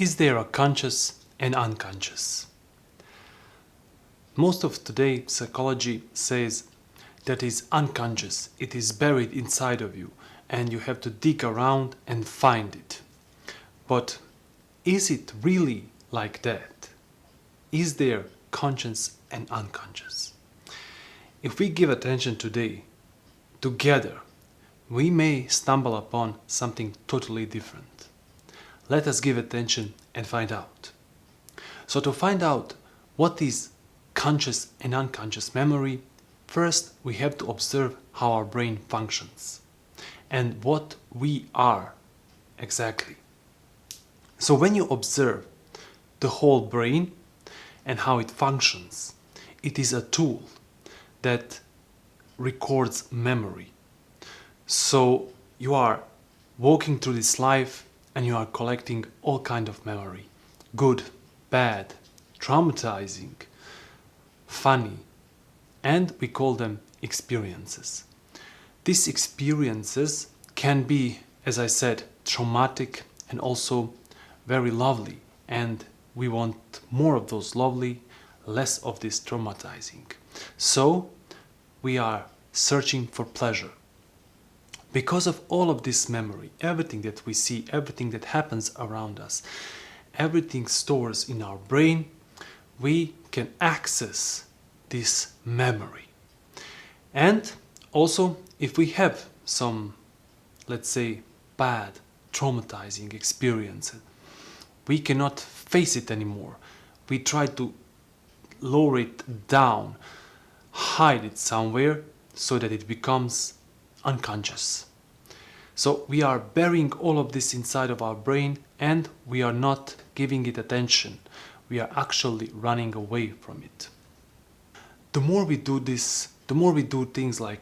Is there a conscious and unconscious? Most of today psychology says that is unconscious, it is buried inside of you and you have to dig around and find it. But is it really like that? Is there conscious and unconscious? If we give attention today, together, we may stumble upon something totally different. Let us give attention and find out. So to find out what is conscious and unconscious memory, first we have to observe how our brain functions and what we are exactly. So when you observe the whole brain and how it functions, it is a tool that records memory. So you are walking through this life and you are collecting all kinds of memory. Good, bad, traumatizing, funny, and we call them experiences. These experiences can be, as I said, traumatic and also very lovely, and we want more of those lovely, less of this traumatizing. So we are searching for pleasure. Because of all of this memory, everything that we see, everything that happens around us, everything stores in our brain, we can access this memory. And also, if we have some, let's say, bad, traumatizing experience, we cannot face it anymore. We try to lower it down, hide it somewhere so that it becomes unconscious. So we are burying all of this inside of our brain and we are not giving it attention. We are actually running away from it. The more we do this, the more we do things like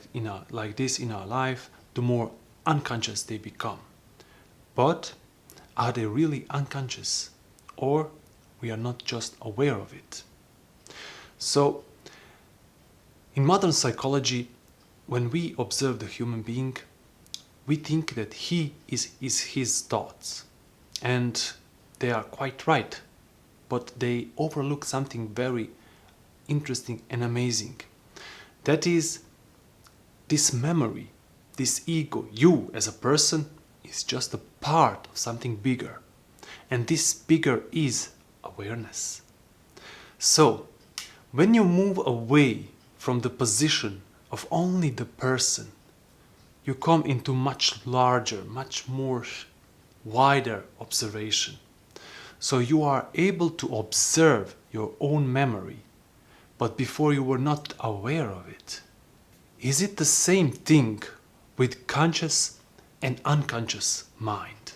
this in our life, the more unconscious they become. But are they really unconscious? Or we are not just aware of it? So in modern psychology, when we observe the human being, we think that he is his thoughts. And they are quite right. But they overlook something very interesting and amazing. That is, this memory, this ego, you as a person, is just a part of something bigger. And this bigger is awareness. So, when you move away from the position of only the person, you come into much larger, much more wider observation. So you are able to observe your own memory, but before you were not aware of it. Is it the same thing with conscious and unconscious mind?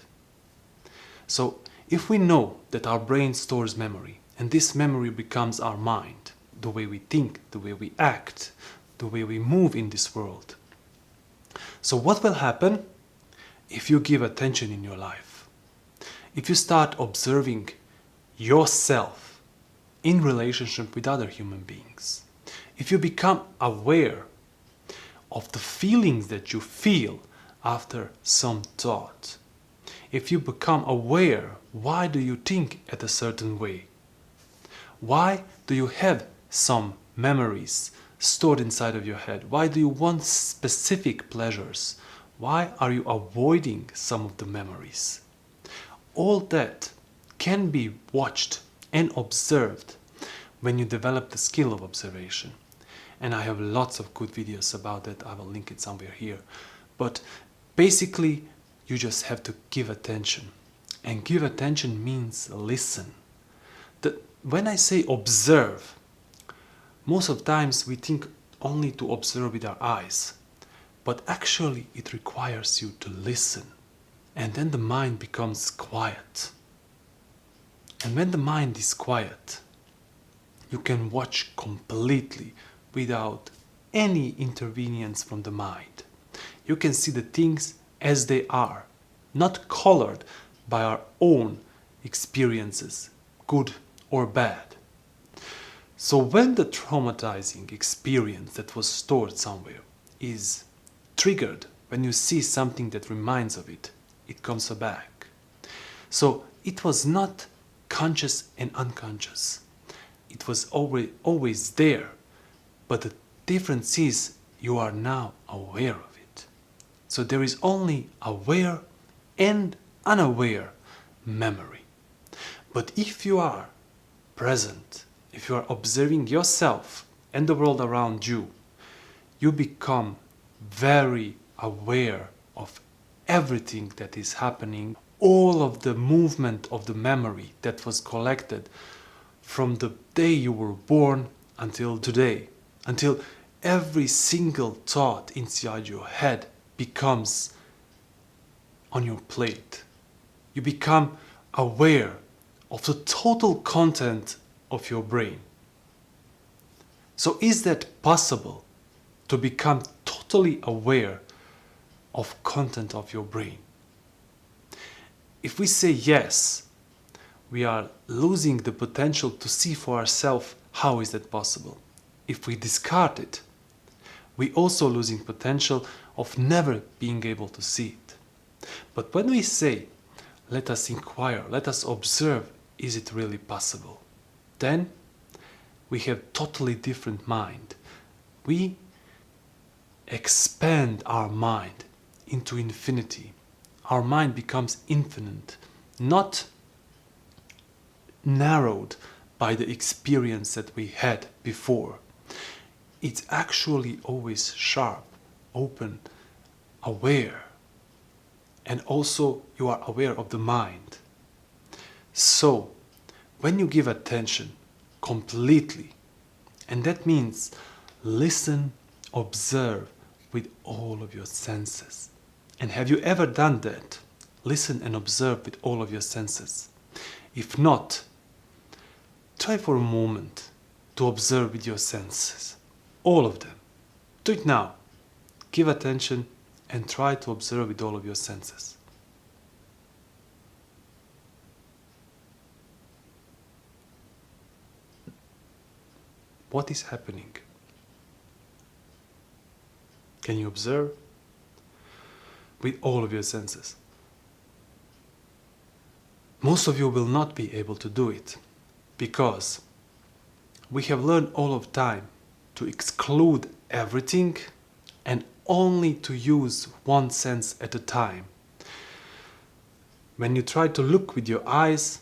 So if we know that our brain stores memory, and this memory becomes our mind, the way we think, the way we act, the way we move in this world. So what will happen if you give attention in your life? If you start observing yourself in relationship with other human beings, if you become aware of the feelings that you feel after some thought, if you become aware why do you think at a certain way, why do you have some memories stored inside of your head, why do you want specific pleasures, why are you avoiding some of the memories? All that can be watched and observed when you develop the skill of observation. And I have lots of good videos about that. I will link it somewhere here. But basically, you just have to give attention. And give attention means listen. When I say observe, most of the times we think only to observe with our eyes. But actually, it requires you to listen. And then the mind becomes quiet. And when the mind is quiet, you can watch completely without any intervenience from the mind. You can see the things as they are, not colored by our own experiences, good or bad. So when the traumatizing experience that was stored somewhere is triggered, when you see something that reminds of it, it comes back. So it was not conscious and unconscious. It was always there, but the difference is you are now aware of it. So there is only aware and unaware memory. But if you are present, if you are observing yourself and the world around you, you become very aware of everything that is happening, all of the movement of the memory that was collected from the day you were born until today, until every single thought inside your head becomes on your plate. You become aware of the total content of your brain. So is that possible, to become totally aware of content of your brain? If we say yes, we are losing the potential to see for ourselves how is that possible. If we discard it, we also losing potential of never being able to see it. But when we say, let us inquire, let us observe, is it really possible? Then we have totally different mind. We expand our mind into infinity. Our mind becomes infinite, not narrowed by the experience that we had before. It's actually always sharp, open, aware. And also you are aware of the mind. So when you give attention completely, and that means listen, observe with all of your senses. And have you ever done that? Listen and observe with all of your senses. If not, try for a moment to observe with your senses, all of them. Do it now. Give attention and try to observe with all of your senses. What is happening? Can you observe? With all of your senses. Most of you will not be able to do it because we have learned all of time to exclude everything and only to use one sense at a time. When you try to look with your eyes,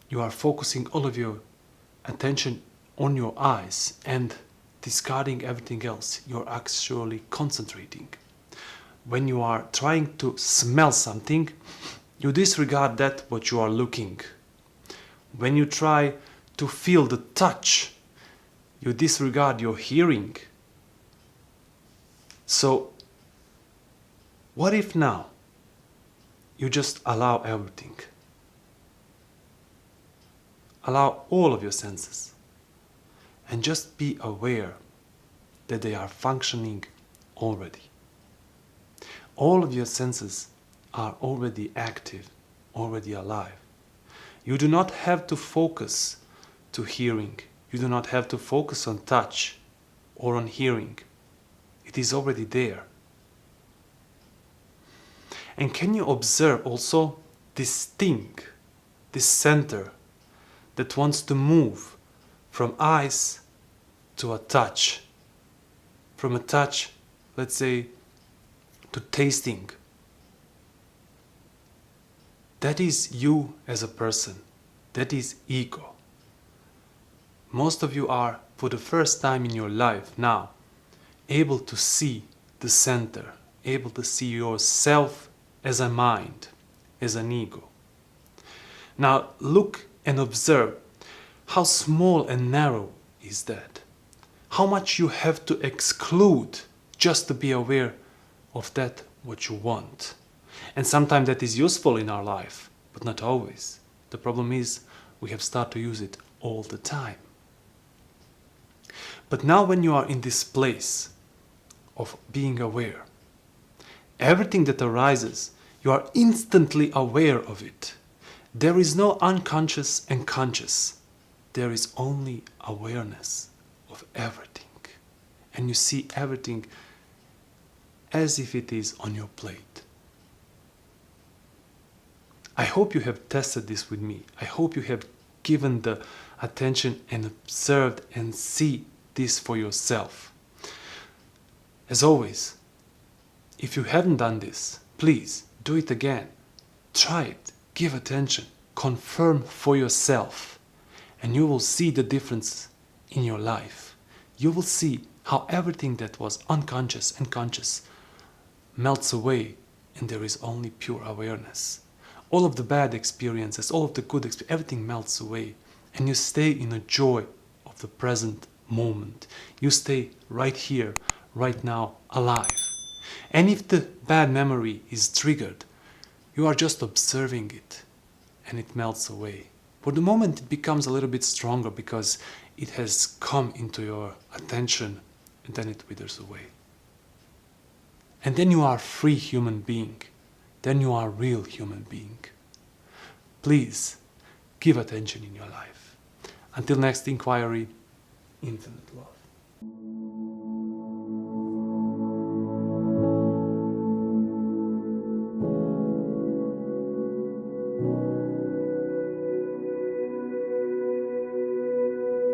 you are focusing all of your attention on your eyes and discarding everything else. You're actually concentrating. When you are trying to smell something, you disregard that what you are looking. When you try to feel the touch, you disregard your hearing. So, what if now you just allow everything? Allow all of your senses and just be aware that they are functioning already. All of your senses are already active, already alive. You do not have to focus to hearing. You do not have to focus on touch or on hearing. It is already there. And can you observe also this thing, this center that wants to move from eyes to a touch, from a touch, let's say, to tasting? That is you as a person. That is ego. Most of you are, for the first time in your life now, able to see the center, able to see yourself as a mind, as an ego. Now look and observe how small and narrow is that. How much you have to exclude just to be aware of that what you want. And sometimes that is useful in our life, but not always. The problem is we have started to use it all the time. But now when you are in this place of being aware, everything that arises, you are instantly aware of it. There is no unconscious and conscious. There is only awareness of everything. And you see everything as if it is on your plate. I hope you have tested this with me. I hope you have given the attention and observed and see this for yourself. As always, if you haven't done this, please do it again. Try it, give attention, confirm for yourself, and you will see the difference in your life. You will see how everything that was unconscious and conscious melts away, and there is only pure awareness. All of the bad experiences, all of the good experiences, everything melts away, and you stay in a joy of the present moment. You stay right here, right now, alive. And if the bad memory is triggered, you are just observing it, and it melts away. For the moment, it becomes a little bit stronger because it has come into your attention, and then it withers away. And then you are a free human being. Then you are a real human being. Please, give attention in your life. Until next inquiry, infinite love.